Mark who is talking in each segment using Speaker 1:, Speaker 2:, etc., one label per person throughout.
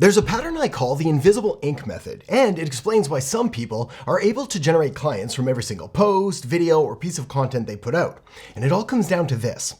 Speaker 1: There's a pattern I call the invisible ink method, and it explains why some people are able to generate clients from every single post, video, or piece of content they put out. And it all comes down to this.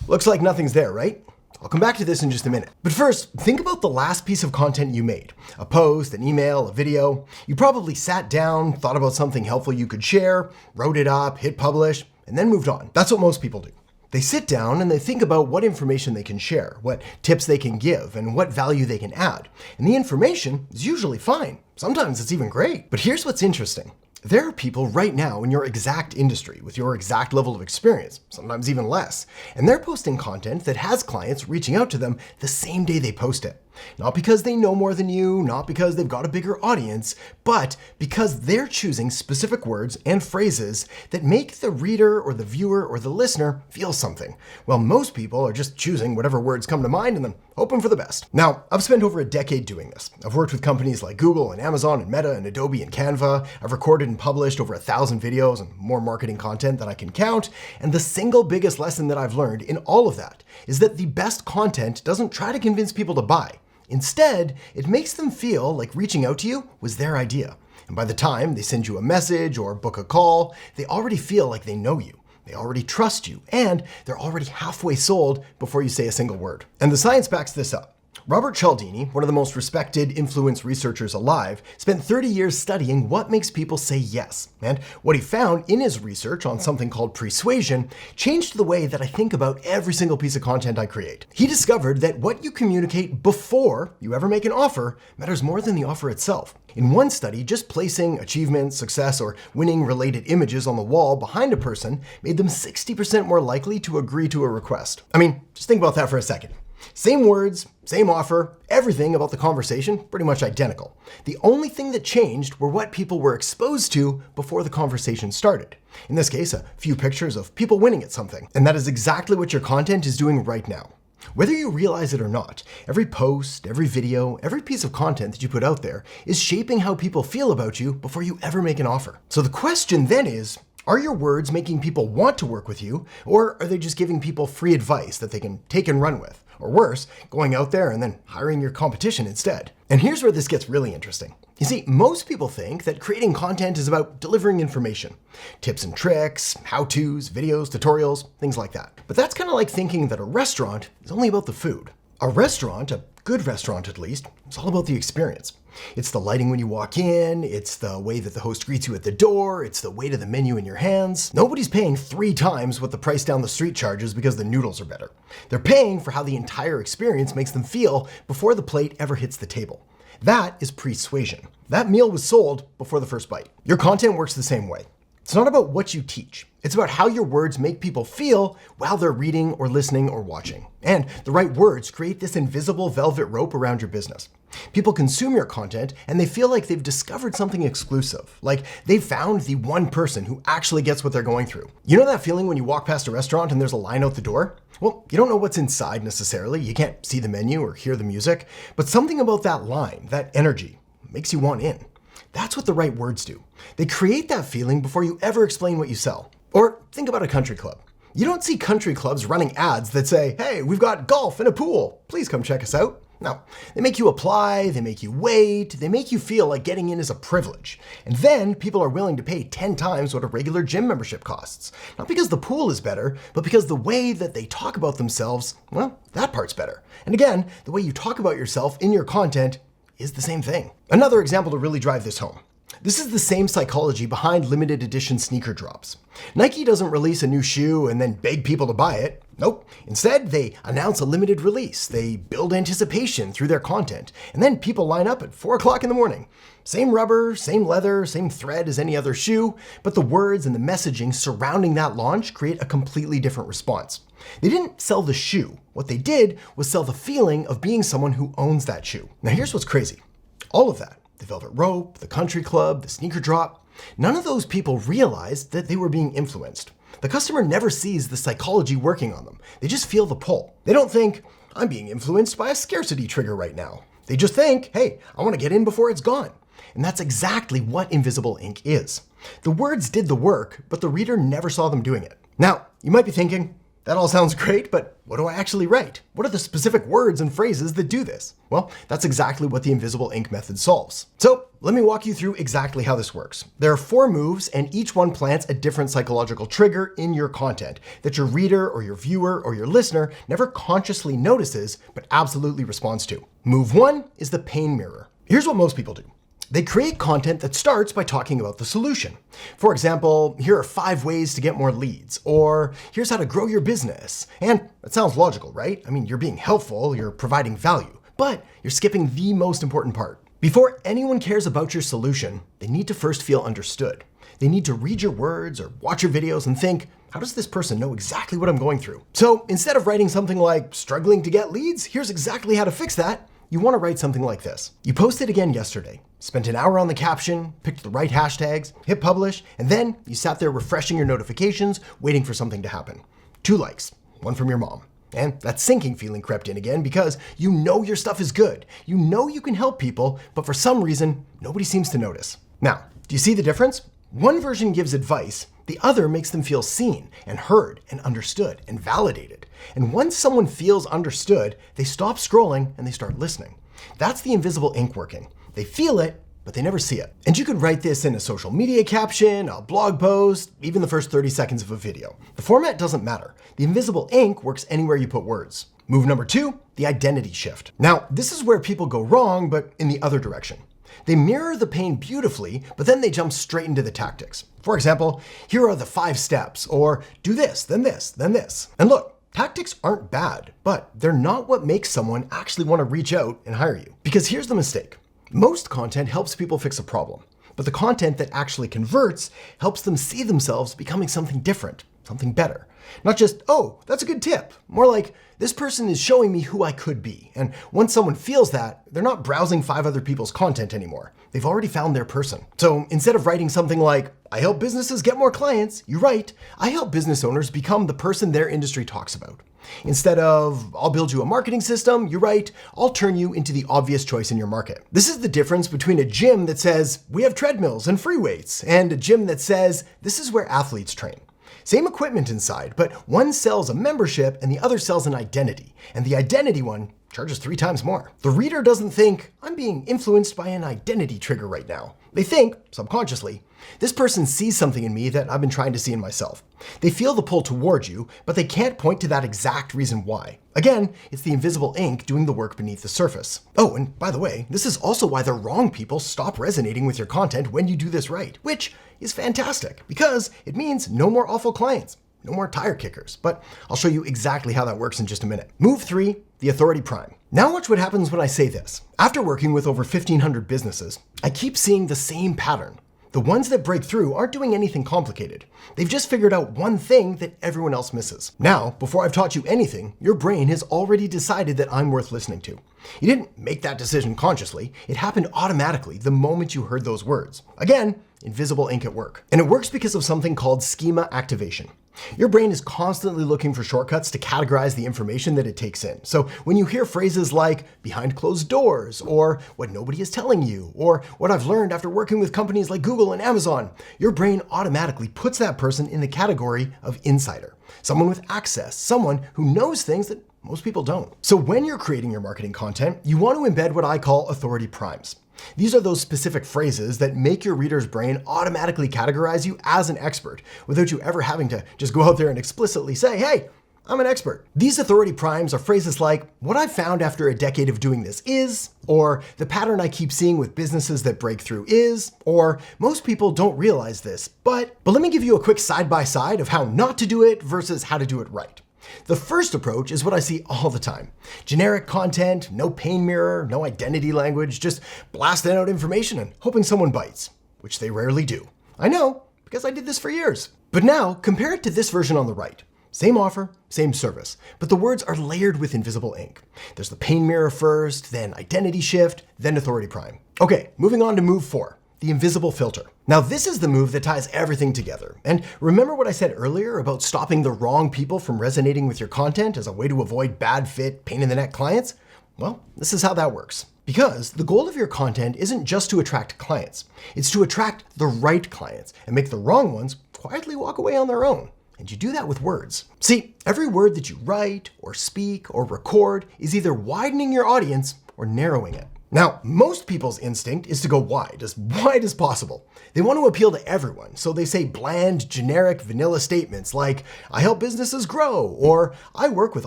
Speaker 1: Looks like nothing's there, right? I'll come back to this in just a minute. But first, think about the last piece of content you made. A post, an email, a video. You probably sat down, thought about something helpful you could share, wrote it up, hit publish, and then moved on. That's what most people do. They sit down and they think about what information they can share, what tips they can give, and what value they can add. And the information is usually fine. Sometimes it's even great. But here's what's interesting. There are people right now in your exact industry with your exact level of experience, sometimes even less, and they're posting content that has clients reaching out to them the same day they post it. Not because they know more than you, not because they've got a bigger audience, but because they're choosing specific words and phrases that make the reader or the viewer or the listener feel something, while most people are just choosing whatever words come to mind and then hoping for the best. Now, I've spent over a decade doing this. I've worked with companies like Google and Amazon and Meta and Adobe and Canva. I've recorded and published over 1,000 videos and more marketing content than I can count. And the single biggest lesson that I've learned in all of that is that the best content doesn't try to convince people to buy. Instead, it makes them feel like reaching out to you was their idea. And by the time they send you a message or book a call, they already feel like they know you. They already trust you, and they're already halfway sold before you say a single word. And the science backs this up. Robert Cialdini, one of the most respected influence researchers alive, spent 30 years studying what makes people say yes. And what he found in his research on something called pre-suasion changed the way that I think about every single piece of content I create. He discovered that what you communicate before you ever make an offer matters more than the offer itself. In one study, just placing achievement, success, or winning related images on the wall behind a person made them 60% more likely to agree to a request. I mean, just think about that for a second. Same words, same offer, everything about the conversation pretty much identical. The only thing that changed were what people were exposed to before the conversation started. In this case, a few pictures of people winning at something. And that is exactly what your content is doing right now. Whether you realize it or not, every post, every video, every piece of content that you put out there is shaping how people feel about you before you ever make an offer. So the question then is, are your words making people want to work with you, or are they just giving people free advice that they can take and run with? Or worse, going out there and then hiring your competition instead. And here's where this gets really interesting. You see, most people think that creating content is about delivering information. Tips and tricks, how-tos, videos, tutorials, things like that. But that's kind of like thinking that a restaurant is only about the food. A restaurant, a good restaurant at least, is all about the experience. It's the lighting when you walk in, it's the way that the host greets you at the door, it's the weight of the menu in your hands. Nobody's paying 3 times what the price down the street charges because the noodles are better. They're paying for how the entire experience makes them feel before the plate ever hits the table. That is pre-suasion. That meal was sold before the first bite. Your content works the same way. It's not about what you teach. It's about how your words make people feel while they're reading or listening or watching. And the right words create this invisible velvet rope around your business. People consume your content and they feel like they've discovered something exclusive, like they've found the one person who actually gets what they're going through. You know that feeling when you walk past a restaurant and there's a line out the door? Well, you don't know what's inside necessarily. You can't see the menu or hear the music, but something about that line, that energy, makes you want in. That's what the right words do. They create that feeling before you ever explain what you sell. Or think about a country club. You don't see country clubs running ads that say, "Hey, we've got golf and a pool. Please come check us out." No, they make you apply, they make you wait, they make you feel like getting in is a privilege. And then people are willing to pay 10 times what a regular gym membership costs. Not because the pool is better, but because the way that they talk about themselves, well, that part's better. And again, the way you talk about yourself in your content is the same thing. Another example to really drive this home. This is the same psychology behind limited edition sneaker drops. Nike doesn't release a new shoe and then beg people to buy it. Nope. Instead, they announce a limited release. They build anticipation through their content, and then people line up at 4 o'clock in the morning. Same rubber, same leather, same thread as any other shoe, but the words and the messaging surrounding that launch create a completely different response. They didn't sell the shoe. What they did was sell the feeling of being someone who owns that shoe. Now here's what's crazy. All of that, the velvet rope, the country club, the sneaker drop, none of those people realized that they were being influenced. The customer never sees the psychology working on them. They just feel the pull. They don't think, "I'm being influenced by a scarcity trigger right now." They just think, "Hey, I want to get in before it's gone." And that's exactly what invisible ink is. The words did the work, but the reader never saw them doing it. Now, you might be thinking, That all sounds great, but what do I actually write? What are the specific words and phrases that do this? Well, that's exactly what the invisible ink method solves. So let me walk you through exactly how this works. There are 4 moves, and each one plants a different psychological trigger in your content that your reader or your viewer or your listener never consciously notices, but absolutely responds to. Move 1 is the pain mirror. Here's what most people do. They create content that starts by talking about the solution. For example, here are 5 ways to get more leads, or here's how to grow your business. And that sounds logical, right? I mean, you're being helpful, you're providing value, but you're skipping the most important part. Before anyone cares about your solution, they need to first feel understood. They need to read your words or watch your videos and think, how does this person know exactly what I'm going through? So instead of writing something like, struggling to get leads, here's exactly how to fix that, you want to write something like this. You posted again yesterday, spent an hour on the caption, picked the right hashtags, hit publish, and then you sat there refreshing your notifications, waiting for something to happen. 2 likes, 1 from your mom. And that sinking feeling crept in again because you know your stuff is good. You know you can help people, but for some reason, nobody seems to notice. Now, do you see the difference? One version gives advice, the other makes them feel seen and heard and understood and validated. And once someone feels understood, they stop scrolling and they start listening. That's the invisible ink working. They feel it, but they never see it. And you could write this in a social media caption, a blog post, even the first 30 seconds of a video. The format doesn't matter. The invisible ink works anywhere you put words. Move number 2, the identity shift. Now, this is where people go wrong, but in the other direction. They mirror the pain beautifully, but then they jump straight into the tactics. For example, here are the 5 steps, or do this, then this, then this. And look, tactics aren't bad, but they're not what makes someone actually want to reach out and hire you. Because here's the mistake. Most content helps people fix a problem, but the content that actually converts helps them see themselves becoming something different, something better. Not just, oh, that's a good tip. More like, this person is showing me who I could be. And once someone feels that, they're not browsing 5 other people's content anymore. They've already found their person. So instead of writing something like, I help businesses get more clients, you write, I help business owners become the person their industry talks about. Instead of, I'll build you a marketing system, you write, I'll turn you into the obvious choice in your market. This is the difference between a gym that says, we have treadmills and free weights, and a gym that says, this is where athletes train. Same equipment inside, but one sells a membership and the other sells an identity. And the identity one charges 3 times more. The reader doesn't think, I'm being influenced by an identity trigger right now. They think, subconsciously, this person sees something in me that I've been trying to see in myself. They feel the pull towards you, but they can't point to that exact reason why. Again, it's the invisible ink doing the work beneath the surface. Oh, and by the way, this is also why the wrong people stop resonating with your content when you do this right, which is fantastic because it means no more awful clients, no more tire kickers. But I'll show you exactly how that works in just a minute. Move 3, the authority prime. Now watch what happens when I say this. After working with over 1,500 businesses, I keep seeing the same pattern. The ones that break through aren't doing anything complicated. They've just figured out one thing that everyone else misses. Now, before I've taught you anything, your brain has already decided that I'm worth listening to. You didn't make that decision consciously. It happened automatically the moment you heard those words. Again, invisible ink at work. And it works because of something called schema activation. Your brain is constantly looking for shortcuts to categorize the information that it takes in. So when you hear phrases like behind closed doors, or what nobody is telling you, or what I've learned after working with companies like Google and Amazon, your brain automatically puts that person in the category of insider. Someone with access, someone who knows things that most people don't. So when you're creating your marketing content, you want to embed what I call authority primes. These are those specific phrases that make your reader's brain automatically categorize you as an expert without you ever having to just go out there and explicitly say, hey, I'm an expert. These authority primes are phrases like, what I've found after a decade of doing this is, or the pattern I keep seeing with businesses that break through is, or most people don't realize this, but let me give you a quick side-by-side of how not to do it versus how to do it right. The first approach is what I see all the time. Generic content, no pain mirror, no identity language, just blasting out information and hoping someone bites, which they rarely do. I know, because I did this for years. But now, compare it to this version on the right. Same offer, same service, but the words are layered with invisible ink. There's the pain mirror first, then identity shift, then authority prime. Okay, moving on to move 4. The invisible filter. Now this is the move that ties everything together. And remember what I said earlier about stopping the wrong people from resonating with your content as a way to avoid bad fit, pain in the neck clients? Well, this is how that works. Because the goal of your content isn't just to attract clients. It's to attract the right clients and make the wrong ones quietly walk away on their own. And you do that with words. See, every word that you write or speak or record is either widening your audience or narrowing it. Now, most people's instinct is to go wide as possible. They want to appeal to everyone, so they say bland, generic, vanilla statements like, I help businesses grow, or I work with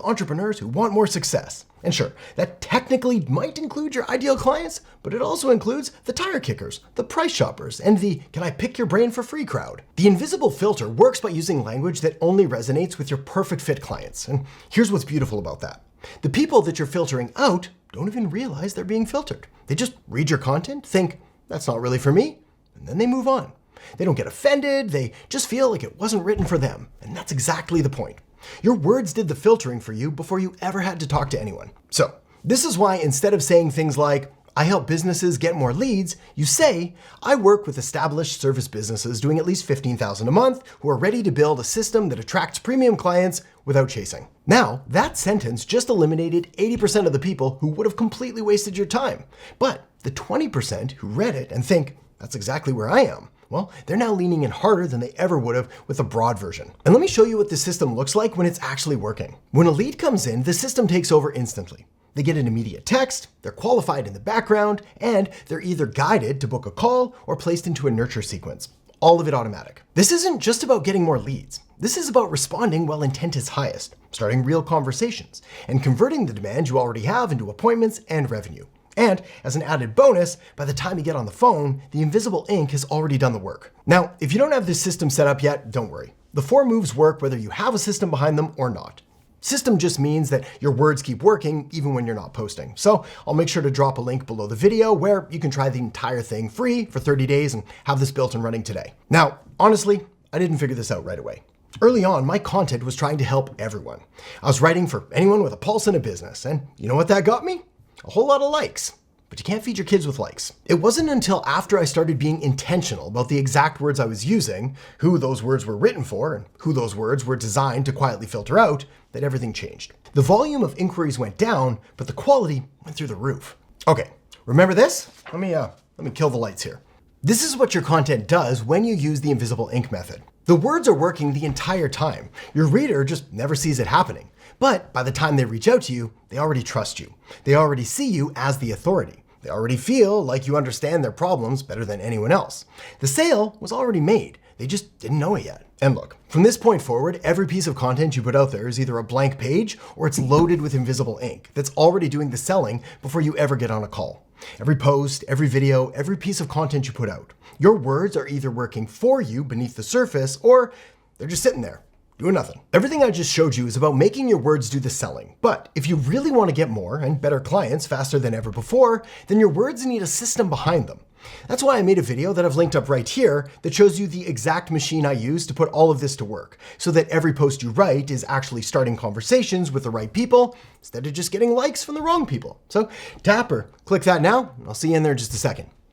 Speaker 1: entrepreneurs who want more success. And sure, that technically might include your ideal clients, but it also includes the tire kickers, the price shoppers, and the can I pick your brain for free crowd. The invisible filter works by using language that only resonates with your perfect fit clients. And here's what's beautiful about that. The people that you're filtering out don't even realize they're being filtered. They just read your content, think, that's not really for me, and then they move on. They don't get offended, they just feel like it wasn't written for them, and that's exactly the point. Your words did the filtering for you before you ever had to talk to anyone. So, this is why instead of saying things like, I help businesses get more leads, you say, I work with established service businesses doing at least $15,000 a month who are ready to build a system that attracts premium clients without chasing. Now, that sentence just eliminated 80% of the people who would have completely wasted your time. But the 20% who read it and think, that's exactly where I am, well, they're now leaning in harder than they ever would have with a broad version. And let me show you what the system looks like when it's actually working. When a lead comes in, the system takes over instantly. They get an immediate text, they're qualified in the background, and they're either guided to book a call or placed into a nurture sequence. All of it automatic. This isn't just about getting more leads. This is about responding while intent is highest, starting real conversations, and converting the demand you already have into appointments and revenue. And as an added bonus, by the time you get on the phone, the invisible ink has already done the work. Now, if you don't have this system set up yet, don't worry. The 4 moves work whether you have a system behind them or not. System just means that your words keep working even when you're not posting. So I'll make sure to drop a link below the video where you can try the entire thing free for 30 days and have this built and running today. Now, honestly, I didn't figure this out right away. Early on, my content was trying to help everyone. I was writing for anyone with a pulse in a business, and you know what that got me? A whole lot of likes. But you can't feed your kids with likes. It wasn't until after I started being intentional about the exact words I was using, who those words were written for, and who those words were designed to quietly filter out, that everything changed. The volume of inquiries went down, but the quality went through the roof. Okay, remember this? Let me kill the lights here. This is what your content does when you use the invisible ink method. The words are working the entire time. Your reader just never sees it happening. But by the time they reach out to you, they already trust you. They already see you as the authority. They already feel like you understand their problems better than anyone else. The sale was already made. They just didn't know it yet. And look, from this point forward, every piece of content you put out there is either a blank page or it's loaded with invisible ink that's already doing the selling before you ever get on a call. Every post, every video, every piece of content you put out, your words are either working for you beneath the surface or they're just sitting there doing nothing. Everything I just showed you is about making your words do the selling. But if you really want to get more and better clients faster than ever before, then your words need a system behind them. That's why I made a video that I've linked up right here that shows you the exact machine I use to put all of this to work, so that every post you write is actually starting conversations with the right people instead of just getting likes from the wrong people. So tap or click that now, and I'll see you in there in just a second.